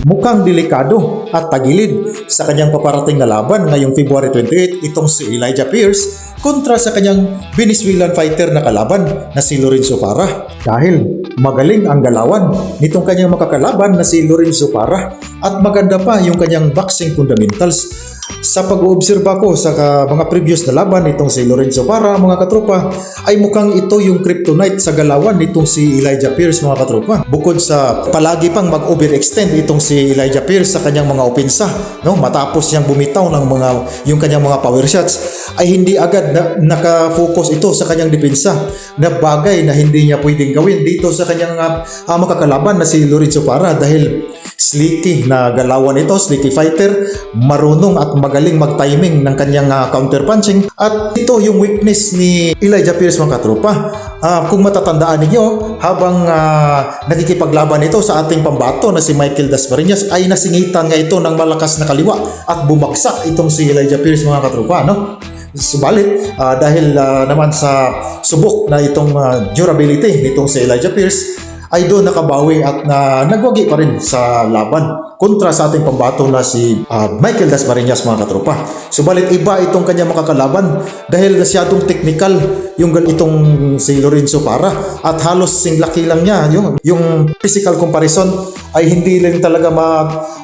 mukhang delikado at tagilid sa kanyang paparating na laban ngayong February 28 itong si Elijah Pierce kontra sa kanyang Venezuelan fighter na kalaban na si Lorenzo Parra. Dahil magaling ang galawan nitong kanyang makakalaban na si Lorenzo Parra at maganda pa yung kanyang boxing fundamentals. Sa pag-uobserba ko sa mga previous na laban nitong si Lorenzo Parra, mga katropa, ay mukhang ito yung kryptonite sa galawan nitong si Elijah Pierce, mga katropa. Bukod sa palagi pang mag-overextend itong si Elijah Pierce sa kanyang mga opensa, no? Matapos niyang bumitaw ng yung kanyang mga power shots, ay hindi agad nakafocus ito sa kanyang depensa na bagay na hindi niya pwedeng gawin dito sa kanyang makakalaban na si Lorenzo Parra dahil slicky na galawan ito, slicky fighter, marunong at magaling mag-timing ng kanyang counter-punching at ito yung weakness ni Elijah Pierce, mga katropa. Kung matatandaan ninyo, habang nakikipaglaban ito sa ating pambato na si Michael Dasmariñas ay nasingitan nga ito ng malakas na kaliwa at bumagsak itong si Elijah Pierce, mga katropa, no? Subalit, dahil naman sa subok na itong durability nitong si Elijah Pierce, ay doon nakabawi at nagwagi pa rin sa laban kontra sa ating pambato na si Michael Dasmariñas, mga katropa. Subalit iba itong kanya makakalaban dahil masyadong technical itong si Lorenzo Parra at halos singlaki lang niya yung physical comparison ay hindi lang talaga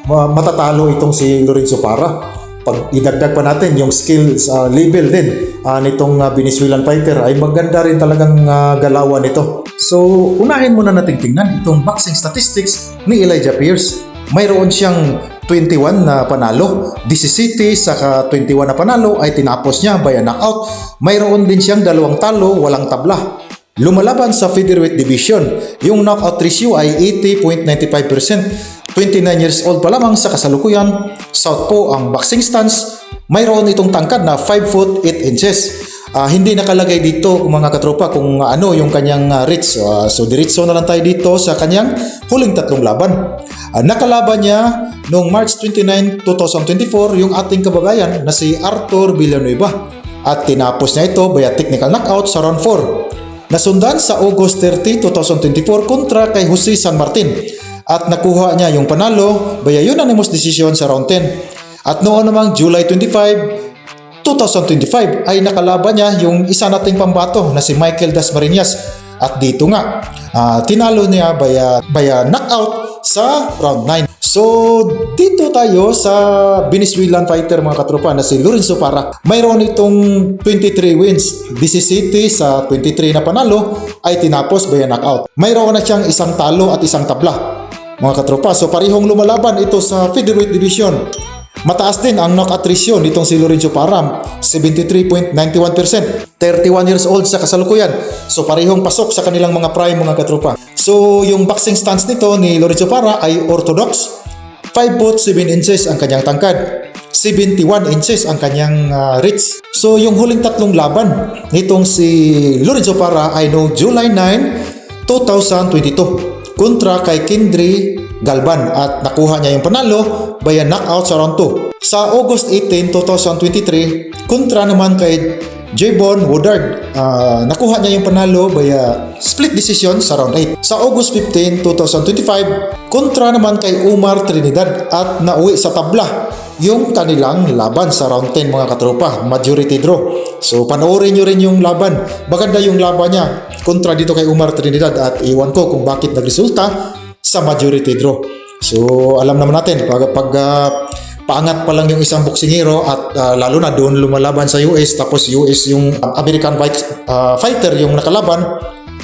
matatalo itong si Lorenzo Parra. Pag idagdag pa natin yung skills level din nitong Venezuelan fighter ay maganda rin talagang galawan nito. So, unahin muna natin tingnan itong boxing statistics ni Elijah Pierce. Mayroon siyang 21 na panalo, 17 saka 21 na panalo ay tinapos niya by knockout. Mayroon din siyang 2 talo, walang tabla. Lumalaban sa featherweight division, yung knockout ratio ay 80.95%. 29 years old pa lamang sa kasalukuyan, southpaw ang boxing stance, mayroon itong tangkad na 5 foot 8 inches. Hindi nakalagay dito, mga katropa, kung ano yung kanyang reach. So diretso na lang tayo dito sa kanyang huling 3 laban. Nakalaban niya noong March 29, 2024 yung ating kababayan na si Arthur Villanueva at tinapos niya ito via technical knockout sa round 4. Nasundan sa August 30, 2024 kontra kay Jose San Martin at nakuha niya yung panalo via unanimous decision sa round 10. At noon namang July 25, 2025 ay nakalaban niya yung isa nating pambato na si Michael Dasmariñas at dito nga tinalo niya via knockout sa round 9. So dito tayo sa Venezuelan fighter, mga katropa, na si Lorenzo Parra. Mayroon itong 23 wins, 17 sa 23 na panalo ay tinapos via knockout. Mayroon na siyang 1 talo at 1 tabla, mga katropa. So parihong lumalaban ito sa featherweight division. Mataas din ang knockout ratio nitong si Lorenzo Parra, 73.91%. 31 years old sa kasalukuyan. So parehong pasok sa kanilang mga prime, mga katropa. So yung boxing stance nito ni Lorenzo Parra ay orthodox. 5 foot 7 inches ang kanyang tangkad. 71 inches ang kanyang reach. So yung huling 3 laban nitong si Lorenzo Parra ay no July 9, 2022 kontra kay Kendry Galvan at nakuha niya yung panalo via knockout sa round 2. Sa August 18, 2023 kontra naman kay Javon Woodard, nakuha niya yung panalo via split decision sa round 8. Sa August 15, 2025 kontra naman kay Umar Trinidad at nauwi sa tabla yung kanilang laban sa round 10, mga katropa, majority draw. So panoorin nyo rin yung laban, maganda yung laban niya kontra dito kay Umar Trinidad at iwan ko kung bakit nagresulta sa majority draw. So alam naman natin pag paangat pa lang yung isang boksingero at lalo na doon lumalaban sa US, tapos US yung American fighter yung nakalaban,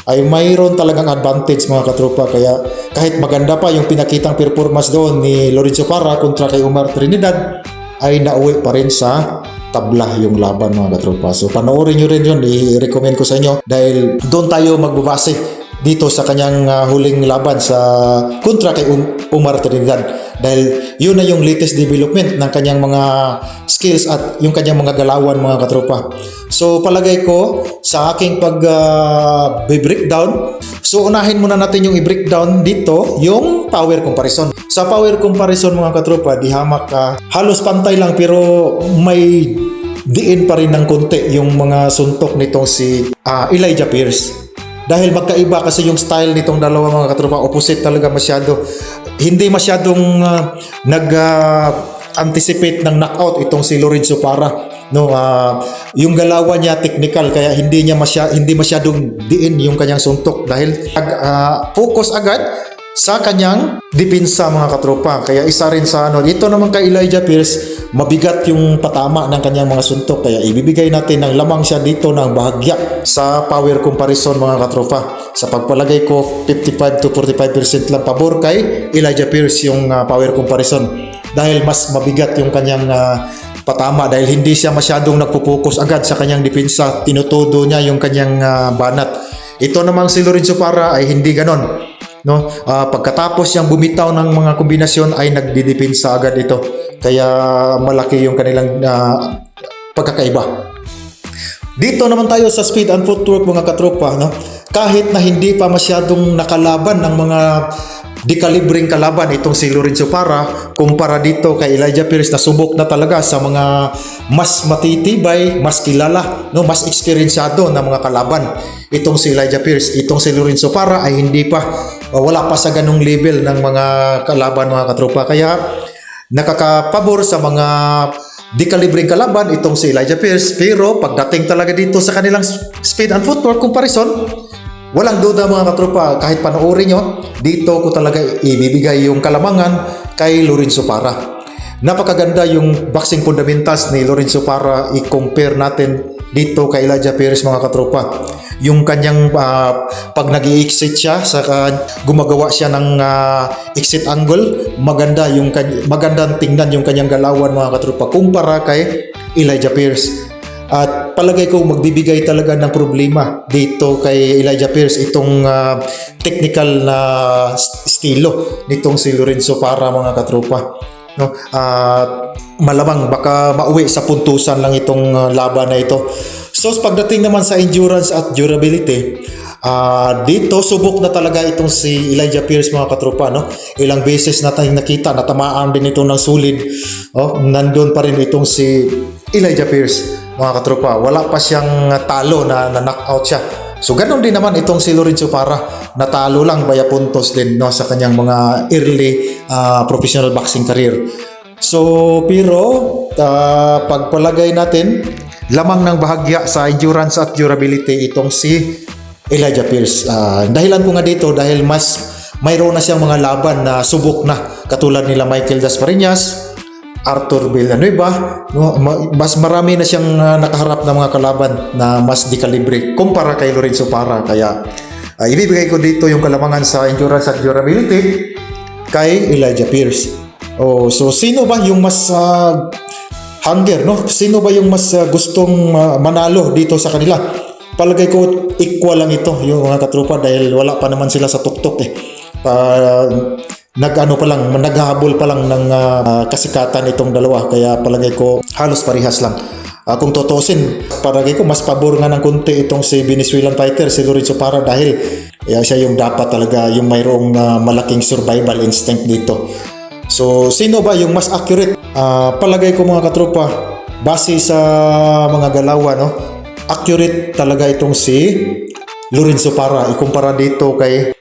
ay mayroon talagang advantage, mga katropa. Kaya kahit maganda pa yung pinakitang performance doon ni Lorenzo Parra kontra kay Umar Trinidad, ay nauwi pa rin sa tabla yung laban, mga katropa. So panoorin nyo rin yun, i-recommend ko sa inyo dahil doon tayo magbabase dito sa kanyang huling laban sa kontra kay Umar Trinidad dahil yun na yung latest development ng kanyang mga skills at yung kanyang mga galawan, mga katropa. So palagay ko sa aking breakdown, so unahin muna natin yung i-breakdown dito yung power comparison. Sa power comparison, mga katropa, di hamak halos pantay lang pero may diin pa rin ng konti yung mga suntok nitong si Elijah Pierce. Dahil magkaiba kasi yung style nitong dalawa mga katropa, opposite talaga masyado. Hindi masyadong anticipate ng knockout itong si Lorenzo Parra. No, yung galawan niya technical kaya hindi masyadong diin yung kanyang suntok dahil focus agad sa kanyang depensa mga katropa. Kaya isa rin sa ito naman kay Elijah Pierce, mabigat yung patama ng kanyang mga suntok kaya ibibigay natin ng lamang siya dito ng bahagya sa power comparison mga katropa. Sa pagpalagay ko 55 to 45% lang pabor kay Elijah Pierce yung power comparison dahil mas mabigat yung kanyang patama dahil hindi siya masyadong nagpo-focus agad sa kanyang depensa, tinutudo niya yung kanyang banat. Ito namang si Lorenzo Parra ay hindi ganon, no? Pagkatapos siyang bumitaw ng mga kombinasyon ay nagdidepensa agad ito, kaya malaki yung kanilang pagkakaiba. Dito naman tayo sa speed and footwork mga katropa, no? Kahit na hindi pa masyadong nakalaban ng mga dekalibring kalaban itong si Lorenzo Parra kumpara dito kay Elijah Pierce na subok na talaga sa mga mas matitibay, mas kilala, no, mas eksperyensyado na mga kalaban. Itong si Elijah Pierce, itong si Lorenzo Parra ay hindi pa, wala pa sa ganung level ng mga kalaban mga katropa, kaya nakakapabor sa mga dekalibring kalaban itong si Elijah Pierce. Pero pagdating talaga dito sa kanilang speed and footwork comparison, walang duda mga katropa, kahit panoorin nyo, dito ko talaga ibibigay yung kalamangan kay Lorenzo Parra. Napakaganda yung boxing fundamentals ni Lorenzo Parra i-compare natin dito kay Elijah Pierce mga katropa. Yung kanyang pag nag-i-exit siya, gumagawa siya ng exit angle, magandang tingnan yung kanyang galawan mga katropa kumpara kay Elijah Pierce. At palagay ko magbibigay talaga ng problema dito kay Elijah Pierce itong technical na estilo nitong si Lorenzo Parra mga katropa, no? Malamang baka mauwi sa puntusan lang itong laban na ito. So pagdating naman sa endurance at durability, dito subok na talaga itong si Elijah Pierce mga katropa, no? Ilang beses na tayong nakita, natamaan din ito ng sulid. Nandun pa rin itong si Elijah Pierce mga katropa, wala pa siyang talo na knockout siya. So ganoon din naman itong si Lorenzo Parra, natalo lang via puntos din, no, sa kanyang mga early professional boxing career. So pero pagpalagay natin, lamang ng bahagya sa endurance at durability itong si Elijah Pierce. Dahilan ko nga dito dahil mayroon na siyang mga laban na subok na katulad nila Michael Dasmariñas, Arthur Villanueva, no? Mas marami na siyang nakaharap na mga kalaban na mas dekalibre kumpara kay Lorenzo Parra. Kaya ibibigay ko dito yung kalamangan sa endurance at durability kay Elijah Pierce. So sino ba yung mas hunger, no? Sino ba yung mas gustong manalo dito sa kanila? Palagay ko equal lang ito yung mga katropa dahil wala pa naman sila sa tuktok naghahabol pa lang ng kasikatan itong dalawa, kaya palagay ko halos parehas lang. Kung tutusin, palagay ko mas pabor nga ng konti itong si Venezuelan fighter, si Lorenzo Parra, dahil siya yung dapat talaga yung mayroong malaking survival instinct dito. So sino ba yung mas accurate? Palagay ko mga katropa, base sa mga galawan, no, accurate talaga itong si Lorenzo Parra ikumpara dito kay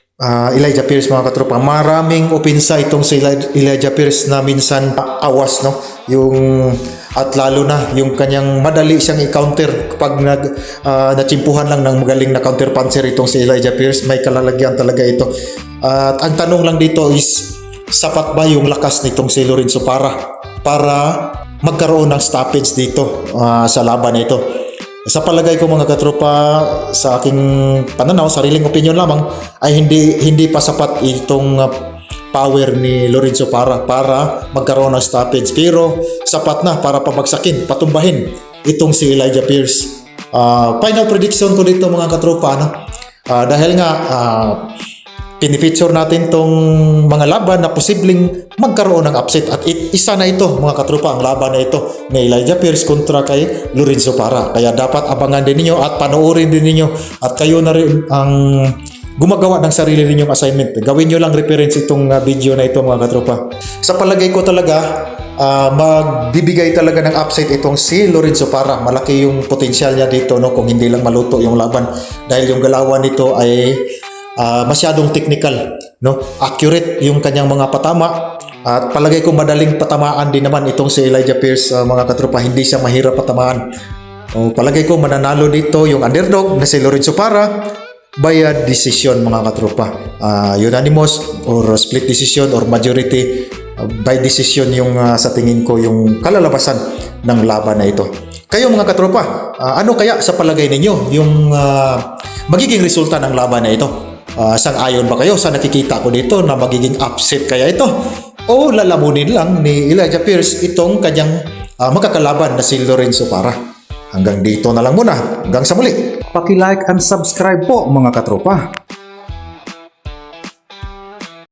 Elijah Pierce mga katropa. Maraming opensa itong si Elijah Pierce na minsan awas, no, at lalo na yung kanyang madali siyang i-counter kapag natsimpuhan lang ng magaling na counter puncher itong si Elijah Pierce. May kalalagyan talaga ito. At ang tanong lang dito is, sapat ba yung lakas nitong si Lorenzo Parra para magkaroon ng stoppage dito sa laban na ito? Sa palagay ko mga katropa, sa aking pananaw, sariling opinion lamang, ay hindi pa sapat itong power ni Lorenzo Parra para magkaroon ng stoppage. Pero sapat na para pabagsakin, patumbahin itong si Elijah Pierce. Final prediction ko dito mga katropa, no? Dahil nga pinipicture natin tong mga laban na posibleng magkaroon ng upset, at isa na ito mga katropa, ang laban na ito ni Elijah Pierce kontra kay Lorenzo Parra. Kaya dapat abangan din ninyo at panoorin din ninyo, at kayo na rin ang gumagawa ng sarili ninyong assignment. Gawin nyo lang reference itong video na ito mga katropa. Sa palagay ko talaga, magbibigay talaga ng upset itong si Lorenzo Parra. Malaki yung potensyal niya dito, no, kung hindi lang maluto yung laban, dahil yung galawan nito ay masyadong technical, no, accurate yung kanyang mga patama, at palagay ko madaling patamaan din naman itong si Elijah Pierce, mga katropa. Hindi siya mahirap patamaan. Palagay ko mananalo dito yung underdog na si Lorenzo Parra by decision, mga katropa. Unanimous or split decision or majority by decision yung sa tingin ko yung kalalabasan ng laban na ito. Kayo, mga katropa, ano kaya sa palagay ninyo yung magiging resulta ng laban na ito? Sang-ayon ba kayo sa nakikita ko dito na magiging upset kaya ito? O lalamunin lang ni Elijah Pierce itong kanyang magkakalaban na si Lorenzo Parra? Hanggang dito na lang muna. Hanggang sa muli. Paki-like and subscribe po, mga katropa.